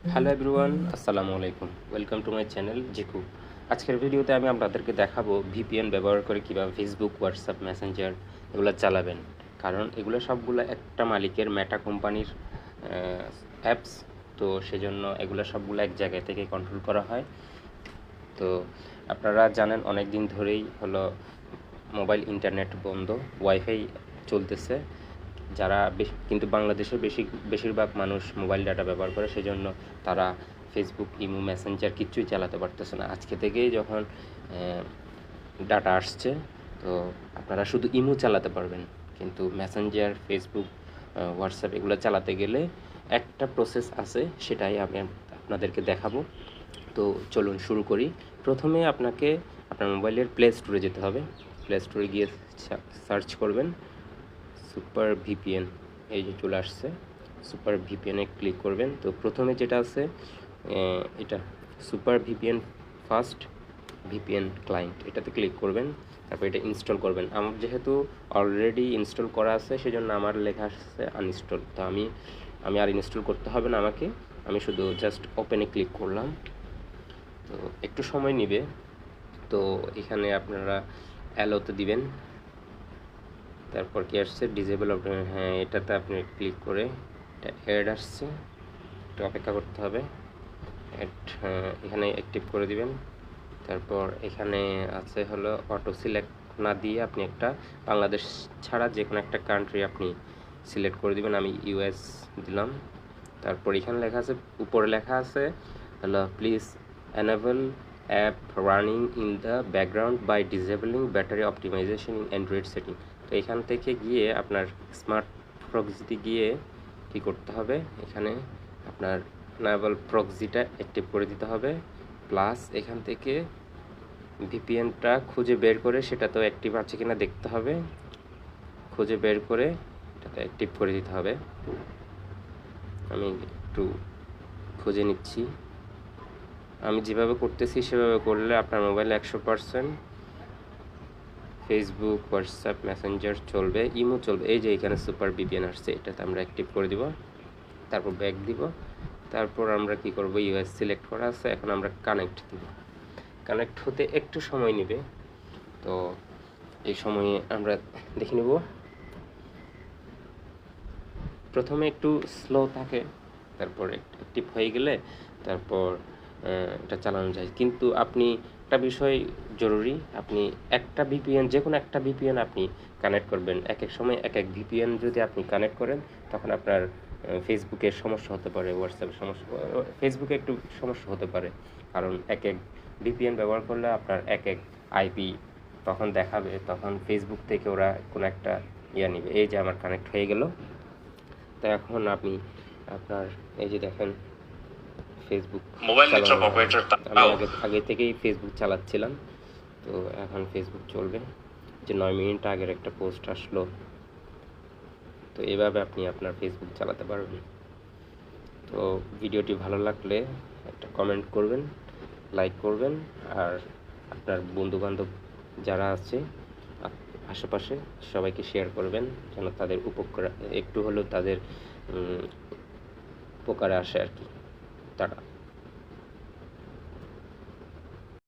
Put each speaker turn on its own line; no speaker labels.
Hello everyone, আসসালামু আলাইকুম। Welcome to my channel Jiku. আজকের ভিডিওতে আমি আপনাদেরকে দেখাবো ভিপিএন ব্যবহার করে কীভাবে ফেসবুক, হোয়াটসঅ্যাপ, মেসেঞ্জার এগুলো চালাবেন। কারণ এগুলো সবগুলো একটা মালিকের মেটা কোম্পানির অ্যাপস, তো সেজন্য এগুলো সবগুলো এক জায়গায় থেকে কন্ট্রোল করা হয়। তো আপনারা জানেন অনেক দিন ধরেই হলো মোবাইল ইন্টারনেট বন্ধ, ওয়াইফাই চলতেছে। যারা কিন্তু বাংলাদেশের বেশিরভাগ মানুষ মোবাইল ডাটা ব্যবহার করে, সেজন্য তারা ফেসবুক, ইমো, মেসেঞ্জার কিচ্ছুই চালাতে পারতেছে না। আজকে থেকেই যখন ডাটা আসছে, তো আপনারা শুধু ইমো চালাতে পারবেন, কিন্তু মেসেঞ্জার, ফেসবুক, হোয়াটসঅ্যাপ এগুলো চালাতে গেলে একটা প্রসেস আছে, সেটাই আমি আপনাদেরকে দেখাবো। তো চলুন শুরু করি। প্রথমে আপনাকে আপনার মোবাইলের প্লে স্টোরে যেতে হবে। প্লে স্টোরে গিয়ে সার্চ করবেন সুপার ভিপিএন, এই যে চলে আসছে। সুপার ভিপিএনে ক্লিক করবেন। তো প্রথমে যেটা আছে এটা super VPN first VPN client, এটাতে ক্লিক করবেন। তারপর এটা ইনস্টল করবেন। আমার যেহেতু অলরেডি ইনস্টল করা আছে, সেজন্য আমার লেখা আসছে আনইনস্টল। তো আমি আর ইনস্টল করতে হবে না আমাকে, আমি শুধু জাস্ট ওপেনে ক্লিক করলাম। তো একটু সময় নেবে। তো এখানে আপনারা অ্যালোতে দিবেন। তারপর কি আসছে ডিজেবল অপশন, হ্যাঁ এটাতে আপনি ক্লিক করে এটা অ্যাড আসছে, একটু অপেক্ষা করতে হবে। এখানে অ্যাক্টিভ করে দিবেন। তারপর এখানে আছে হলো অটো সিলেক্ট না দিয়ে আপনি একটা বাংলাদেশ ছাড়া যে কোনো একটা কান্ট্রি আপনি সিলেক্ট করে দিবেন। আমি ইউএস দিলাম। তারপর এখানে লেখা আছে, উপরে লেখা আছে হলো please enable app running in the background by disabling battery optimisation in Android setting. তো এখান থেকে গিয়ে আপনার স্মার্ট প্রক্সিতে গিয়ে কি করতে হবে, এখানে আপনার এনেবল প্রক্সিটা অ্যাক্টিভ করে দিতে হবে। প্লাস এখান থেকে ভিপিএনটা খুঁজে বের করে সেটা তো অ্যাক্টিভ আছে কিনা দেখতে হবে, খুঁজে বের করে এটাতে অ্যাক্টিভ করে দিতে হবে। আমি একটু খুঁজে নিচ্ছি। আমি যেভাবে করতেছি সেভাবে করলে আপনার মোবাইলে 100% ফেসবুক, হোয়াটসঅ্যাপ, মেসেঞ্জার চলবে, ইমো চলবে। এই যে এখানে সুপার ভিপিএন আসছে, এটাতে আমরা অ্যাক্টিভ করে দিব। তারপর ব্যাক দিব। তারপর আমরা কি করব, ইউএস সিলেক্ট করা আছে, এখন আমরা কানেক্ট দিব। কানেক্ট হতে একটু সময় নেবে, তো এই সময়ে আমরা দেখে নেব। প্রথমে একটু স্লো থাকে, তারপর অ্যাক্টিভ হয়ে গেলে তারপর এটা চালানো যায়। কিন্তু আপনি একটা বিষয় জরুরি, আপনি একটা ভিপিএন, যে কোনো একটা ভিপিএন আপনি কানেক্ট করবেন। এক এক সময় এক এক ভিপিএন যদি আপনি কানেক্ট করেন, তখন আপনার ফেসবুকের সমস্যা হতে পারে, হোয়াটসঅ্যাপের সমস্যা, ফেসবুকে একটু সমস্যা হতে পারে। কারণ এক এক ভিপিএন ব্যবহার করলে আপনার এক এক আইপি তখন দেখাবে, তখন ফেসবুক থেকে ওরা কোনো একটা নেবে। এই যে আমার কানেক্ট হয়ে গেল। তো এখন আপনি আপনার এই যে দেখেন ফেসবুক
মোবাইল নেটওয়ার্ক
চালানো,
অপারেটর
আমি আগে থেকেই ফেসবুক চালাচ্ছিলাম, তো এখন ফেসবুক চলবে। যে 9 মিনিট আগের একটা পোস্ট আসলো। তো এভাবে আপনি আপনার ফেসবুক চালাতে পারবেন। তো ভিডিওটি ভালো লাগলে একটা কমেন্ট করবেন, লাইক করবেন, আর আপনার বন্ধুবান্ধব যারা আছে আশেপাশে সবাইকে শেয়ার করবেন, যেন তাদের উপকার একটু হলেও তাদের উপকারে আসে আর কি। তারা